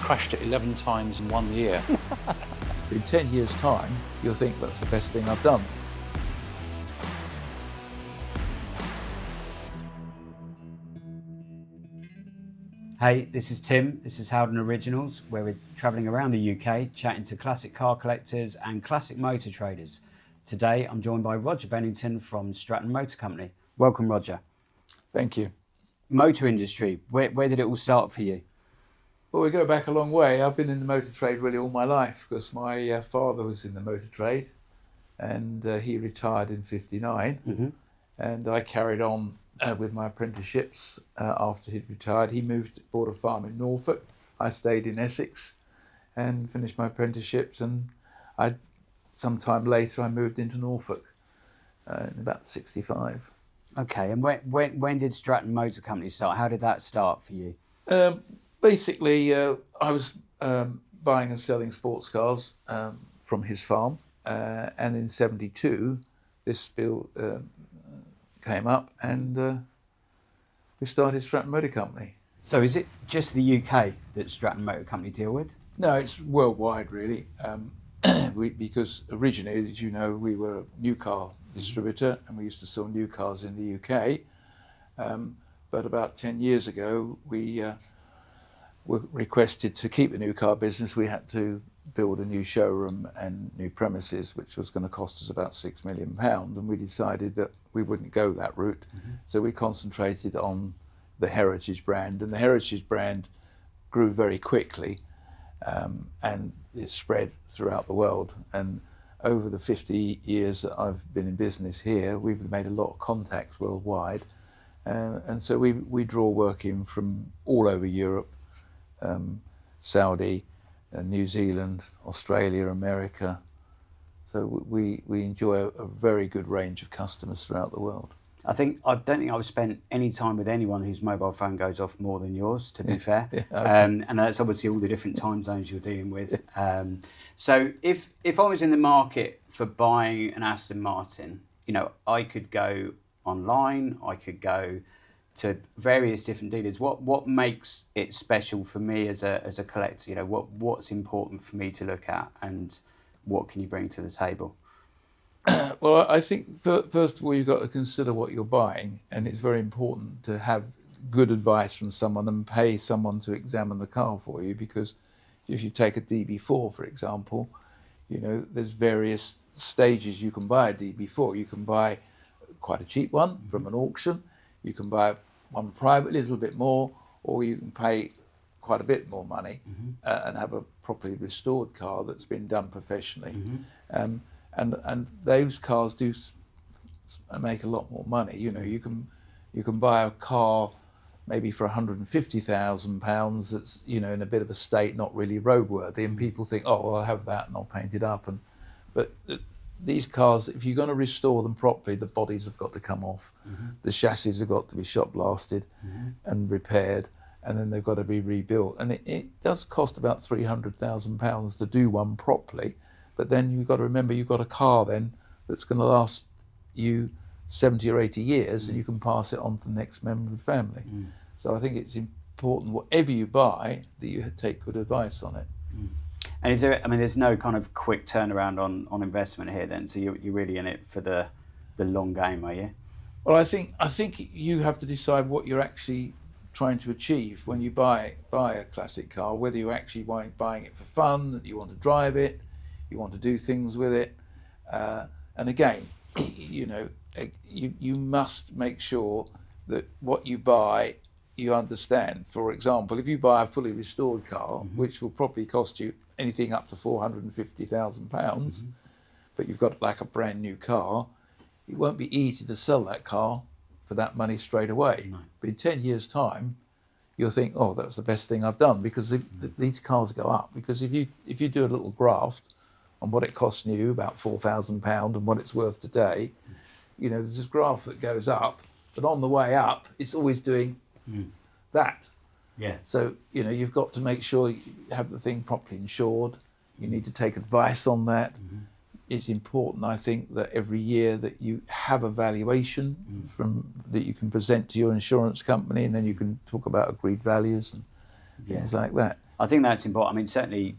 crashed it 11 times in 1 year. In 10 years' time, you'll think that's the best thing I've done. Hey, this is Tim. This is Howden Originals, where we're travelling around the UK, chatting to classic car collectors and classic motor traders. Today, I'm joined by Roger Bennington from Stratton Motor Company. Welcome, Roger. Thank you. Motor industry, where did it all start for you? Well, we go back a long way. I've been in the motor trade really all my life because my father was in the motor trade and he retired in '59 and I carried on with my apprenticeships after he'd retired. He bought a farm in Norfolk. I stayed in Essex and finished my apprenticeships, and sometime later I moved into Norfolk in about '65. Okay, and when did Stratton Motor Company start? How did that start for you? Basically, I was buying and selling sports cars from his farm, and in '72 this bill came up and we started Stratton Motor Company. So is it just the UK that Stratton Motor Company deal with? No, it's worldwide really, because originally, as you know, we were a new car distributor and we used to sell new cars in the UK, but about 10 years ago we were requested to keep the new car business. We had to build a new showroom and new premises, which was going to cost us about £6 million, and we decided that we wouldn't go that route. So we concentrated on the Heritage brand, and the Heritage brand grew very quickly, and it spread throughout the world. And over the 50 years that I've been in business here, we've made a lot of contacts worldwide, and so we draw work in from all over Europe, Saudi, New Zealand, Australia, America. So we enjoy a very good range of customers throughout the world. I don't think I've spent any time with anyone whose mobile phone goes off more than yours, to be fair. Yeah, okay. And that's obviously all the different time zones you're dealing with. So if I was in the market for buying an Aston Martin, you know, I could go online, I could go to various different dealers. What makes it special for me as a collector? You know, what's important for me to look at, and what can you bring to the table? Well, I think first of all you've got to consider what you're buying, and it's very important to have good advice from someone and pay someone to examine the car for you, because if you take a DB4 for example, you know, there's various stages you can buy a DB4. You can buy quite a cheap one from an auction. You can buy one privately, a little bit more, or you can pay quite a bit more money and have a properly restored car that's been done professionally. And those cars do make a lot more money. You know, you can buy a car maybe for £150,000 that's, you know, in a bit of a state, not really roadworthy, and people think, oh, well, I'll have that and I'll paint it up. But these cars, if you're going to restore them properly, the bodies have got to come off, the chassis have got to be shot blasted and repaired, and then they've got to be rebuilt. And it does cost about £300,000 to do one properly, but then you've got to remember you've got a car then that's going to last you 70 or 80 years, and you can pass it on to the next member of the family. So I think it's important, whatever you buy, that you take good advice on it. And there's no kind of quick turnaround on investment here then, so you're really in it for the long game, are you? Well, I think you have to decide what you're actually trying to achieve when you buy a classic car, whether you're actually buying it for fun, that you want to drive it, you want to do things with it. And again, you know, you must make sure that what you buy, you understand. For example, if you buy a fully restored car, which will probably cost you anything up to £450,000, but you've got like a brand new car, it won't be easy to sell that car for that money straight away. No. But in 10 years' time, you'll think, oh, that was the best thing I've done, because these cars go up. Because if you do a little graft on what it costs you, about £4,000, and what it's worth today, you know, there's this graph that goes up, but on the way up, it's always doing that. Yeah. So, you know, you've got to make sure you have the thing properly insured. You need to take advice on that. It's important, I think, that every year that you have a valuation that you can present to your insurance company, and then you can talk about agreed values and things like that. I think that's important. I mean, certainly,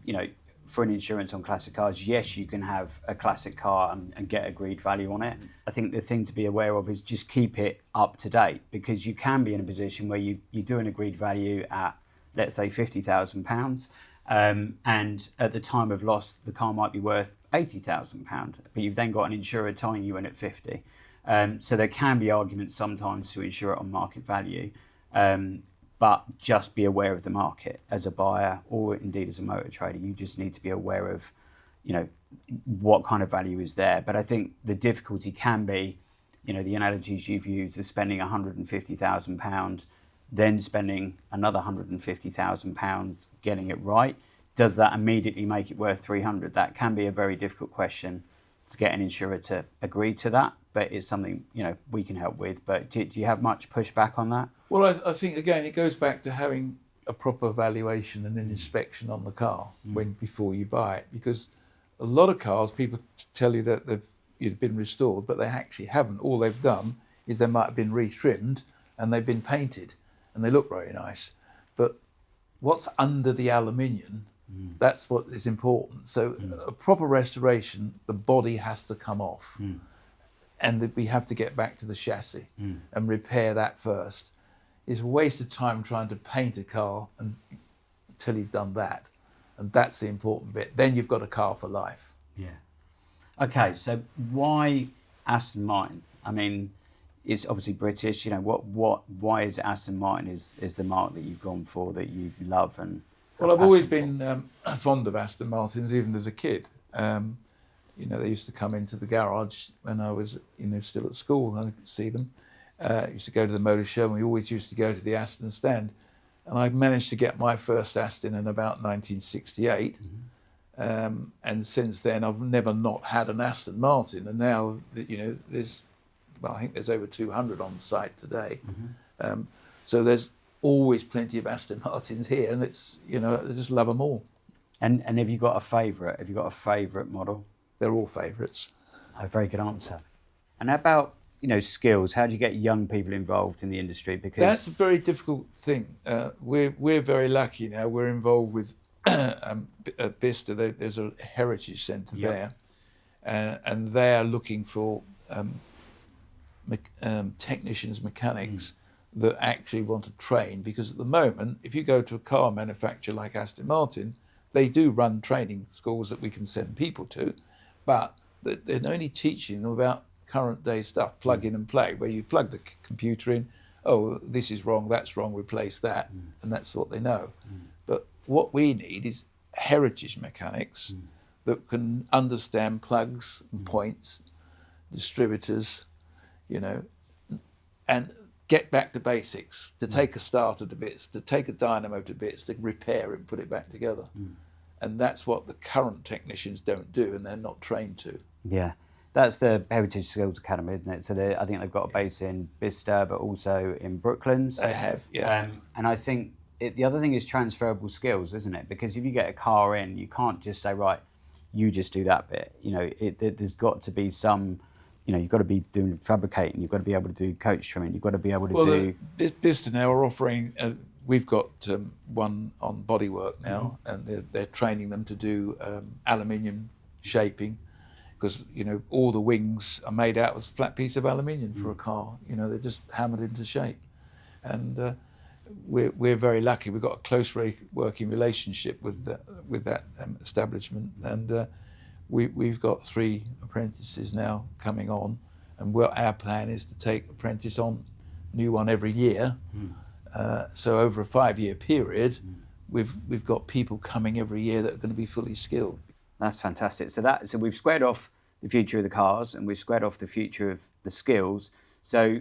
for an insurance on classic cars, yes, you can have a classic car and get agreed value on it. I think the thing to be aware of is just keep it up to date, because you can be in a position where you do an agreed value at, let's say, £50,000, and at the time of loss, the car might be worth £80,000, but you've then got an insurer tying you in at 50. So there can be arguments sometimes to insure it on market value. But just be aware of the market as a buyer, or indeed as a motor trader. You just need to be aware of, what kind of value is there. But I think the difficulty can be, the analogies you've used is spending £150,000, then spending another £150,000 getting it right. Does that immediately make it worth 300? That can be a very difficult question to get an insurer to agree to that. But it's something, we can help with. But do you have much pushback on that? Well, I think, again, it goes back to having a proper valuation and an inspection on the car before you buy it. Because a lot of cars, people tell you that they've been restored, but they actually haven't. All they've done is they might have been retrimmed and they've been painted and they look very nice. But what's under the aluminium, that's what is important. So a proper restoration, the body has to come off. And that we have to get back to the chassis and repair that first. It's a waste of time trying to paint a car until you've done that. And that's the important bit. Then you've got a car for life. Yeah. Okay, so why Aston Martin? I mean, it's obviously British. Why is Aston Martin is the mark that you've gone for, that you love? And well, I've always been fond of Aston Martins, even as a kid. They used to come into the garage when I was, still at school, and I could see them. Used to go to the motor show, and we always used to go to the Aston stand. And I managed to get my first Aston in about 1968. And since then, I've never not had an Aston Martin. And now, I think there's over 200 on site today. So there's always plenty of Aston Martins here, and it's, I just love them all. And have you got a favourite? Have you got a favourite model? They're all favourites. A very good answer. And how about, skills? How do you get young people involved in the industry? Because that's a very difficult thing. We're very lucky now. We're involved with at Bicester. There's a heritage centre there, and they are looking for technicians, mechanics that actually want to train. Because at the moment, if you go to a car manufacturer like Aston Martin, they do run training schools that we can send people to, but they're only teaching them about current day stuff, plug in and play, where you plug the computer in, oh, this is wrong, that's wrong, replace that, and that's what they know. But what we need is heritage mechanics that can understand plugs and points, distributors, and get back to basics, to take a starter to bits, to take a dynamo to bits, to repair and put it back together. And that's what the current technicians don't do, and they're not trained to. Yeah. That's the Heritage Skills Academy, isn't it? So I think they've got a base in Bicester, but also in Brooklands. They have, yeah. And I think the other thing is transferable skills, isn't it? Because if you get a car in, you can't just say, right, you just do that bit. There's got to be some, you've got to be doing fabricating, you've got to be able to do coach trimming, you've got to be able to do... Bicester now are offering, we've got one on bodywork now, and they're training them to do aluminium shaping. Because all the wings are made out of a flat piece of aluminium for a car. They're just hammered into shape, and we're very lucky. We've got a close working relationship with that establishment, and we've got 3 apprentices now coming on, and our plan is to take apprentice on, new one every year. So over a 5-year period, we've got people coming every year that are going to be fully skilled. That's fantastic. So we've squared off the future of the cars, and we've squared off the future of the skills. So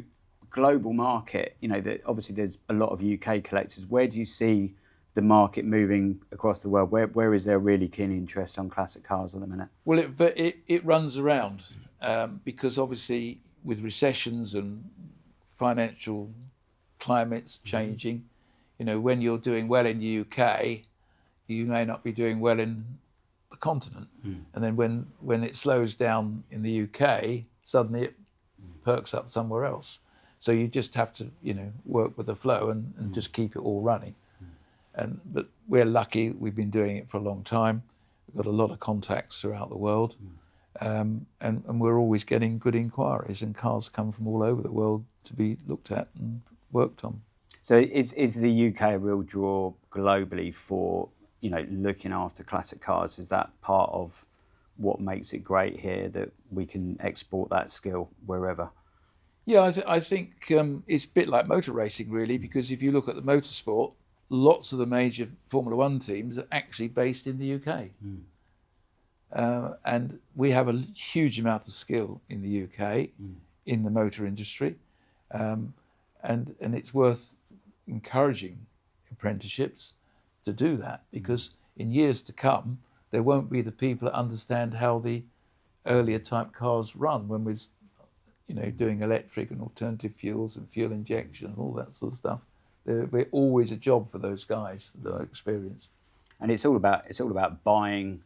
global market, obviously there's a lot of UK collectors. Where do you see the market moving across the world? Where is there really keen interest on classic cars at the minute? Well, it runs around because obviously with recessions and financial climates changing, when you're doing well in the UK, you may not be doing well in the continent. And then when it slows down in the UK, suddenly it perks up somewhere else. So you just have to, work with the flow and just keep it all running. But we're lucky. We've been doing it for a long time. We've got a lot of contacts throughout the world, and we're always getting good inquiries, and cars come from all over the world to be looked at and worked on. So is the UK a real draw globally for, looking after classic cars? Is that part of what makes it great here, that we can export that skill wherever? Yeah, I think it's a bit like motor racing, really, because if you look at the motorsport, lots of the major Formula One teams are actually based in the UK. And we have a huge amount of skill in the UK in the motor industry. And it's worth encouraging apprenticeships to do that, because in years to come, there won't be the people that understand how the earlier type cars run when we're doing electric and alternative fuels and fuel injection and all that sort of stuff. There'll be always a job for those guys that are experienced. And it's all about buying,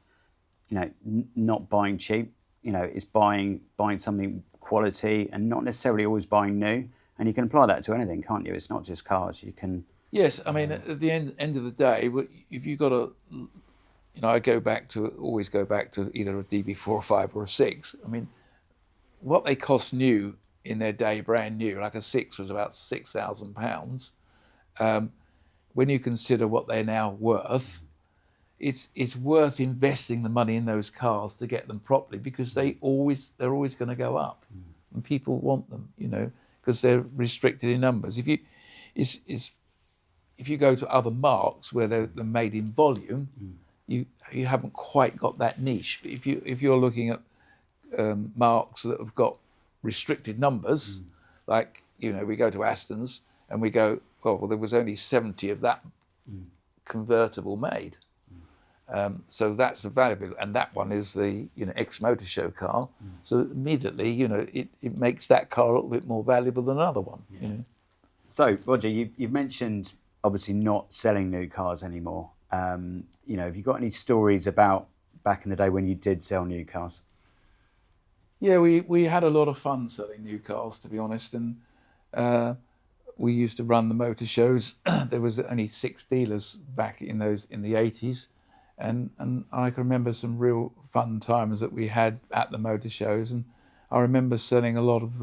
not buying cheap. It's buying something quality and not necessarily always buying new. And you can apply that to anything, can't you? It's not just cars. You can. Yes, I mean, at the end of the day, if you've got I always go back to either a DB4 or 5 or a 6. I mean, what they cost new in their day, brand new, like a 6 was about £6,000. When you consider what they're now worth, it's worth investing the money in those cars to get them properly, because they're always going to go up, and people want them, because they're restricted in numbers. If you go to other marques where they're made in volume, you haven't quite got that niche. But if you're looking at marques that have got restricted numbers, like we go to Aston's and we go, well, there was only 70 of that convertible made. So that's a valuable, and that one is the ex-motor show car. So immediately, it makes that car a little bit more valuable than another one. So Roger, you've mentioned obviously not selling new cars anymore. Have you got any stories about back in the day when you did sell new cars? Yeah, we had a lot of fun selling new cars, to be honest, and we used to run the motor shows. There was only 6 dealers back in the 80s. And I can remember some real fun times that we had at the motor shows. And I remember selling a lot of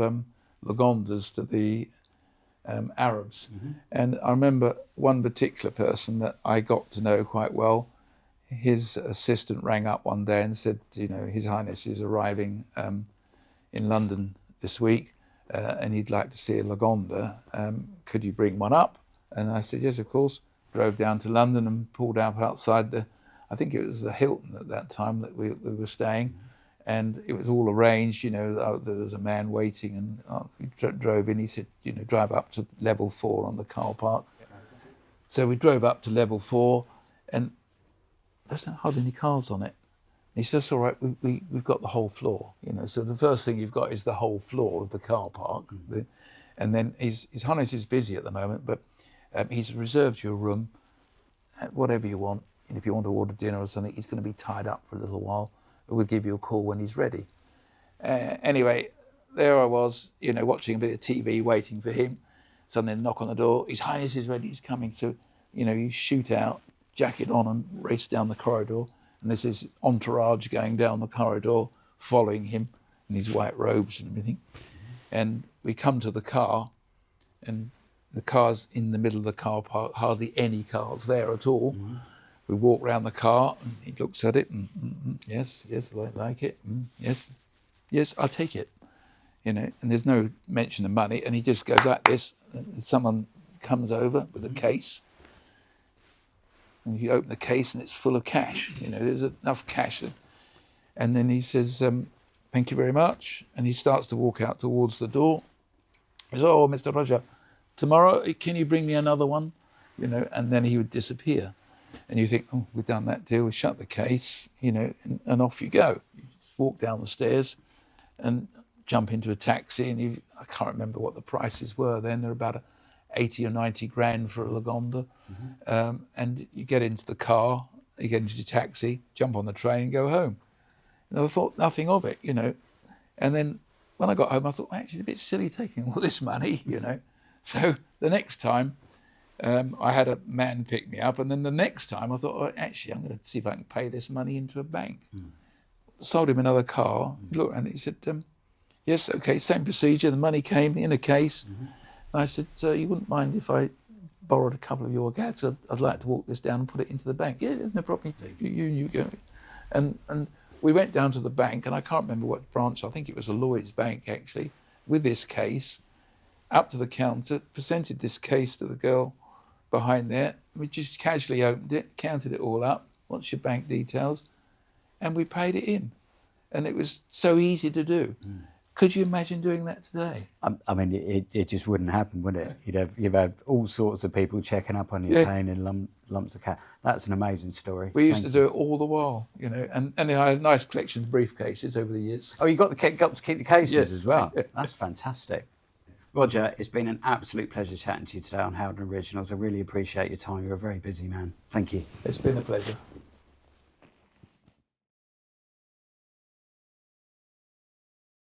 Lagondas to the Arabs. And I remember one particular person that I got to know quite well. His assistant rang up one day and said, His Highness is arriving in London this week, and he'd like to see a Lagonda. Could you bring one up? And I said, yes, of course. Drove down to London and pulled up outside I think it was the Hilton at that time that we were staying, and it was all arranged. There was a man waiting, and we drove in. He said, drive up to level 4 on the car park. So we drove up to level 4, and there's not hardly any cars on it. And he says, all right, we've got the whole floor. So the first thing you've got is the whole floor of the car park, and then His Highness is busy at the moment, but he's reserved you a room, whatever you want. And if you want to order dinner or something, he's going to be tied up for a little while. We'll give you a call when he's ready. Anyway, there I was, watching a bit of TV, waiting for him. Suddenly, a knock on the door. His Highness is ready. He's coming to, you shoot out, jacket on, and race down the corridor. And there's this entourage going down the corridor, following him in his white robes and everything. And we come to the car, and the car's in the middle of the car park. Hardly any cars there at all. We walk round the car, and he looks at it, and yes, I like it. Yes, I'll take it. And there's no mention of money, and he just goes like this. And someone comes over with a case, and you open the case, and it's full of cash. There's enough cash. And then he says, "Thank you very much," and he starts to walk out towards the door. He says, "Oh, Mr. Roger, tomorrow can you bring me another one?" And then he would disappear. And you think, oh, we've done that deal, we shut the case, and off you go. You just walk down the stairs and jump into a taxi, and I can't remember what the prices were then. They're about 80 or 90 grand for a Lagonda. And you get into the car, you get into your taxi, jump on the train and go home. And I thought nothing of it, And then when I got home, I thought, actually, it's a bit silly taking all this money, So the next time, I had a man pick me up, and then the next time I thought, oh, actually, I'm going to see if I can pay this money into a bank. Sold him another car. He looked and he said, yes, okay, same procedure. The money came in a case. And I said, sir, you wouldn't mind if I borrowed a couple of your gags? I'd like to walk this down and put it into the bank. Yeah, no problem. You go. And we went down to the bank, and I can't remember what branch. I think it was a Lloyd's Bank, actually, with this case, up to the counter, presented this case to the girl behind there. We just casually opened it, counted it all up. What's your bank details? And we paid it in. And it was so easy to do. Could you imagine doing that today? I mean, it just wouldn't happen, would it? You'd have all sorts of people checking up on you, paying in lumps of cash. That's an amazing story. We used to do it all the while, you know, and I had a nice collection of briefcases over the years. Oh, you got to keep the cases as well. Yeah. That's fantastic. Roger, it's been an absolute pleasure chatting to you today on Howden Originals. I really appreciate your time. You're a very busy man. Thank you. It's been a pleasure.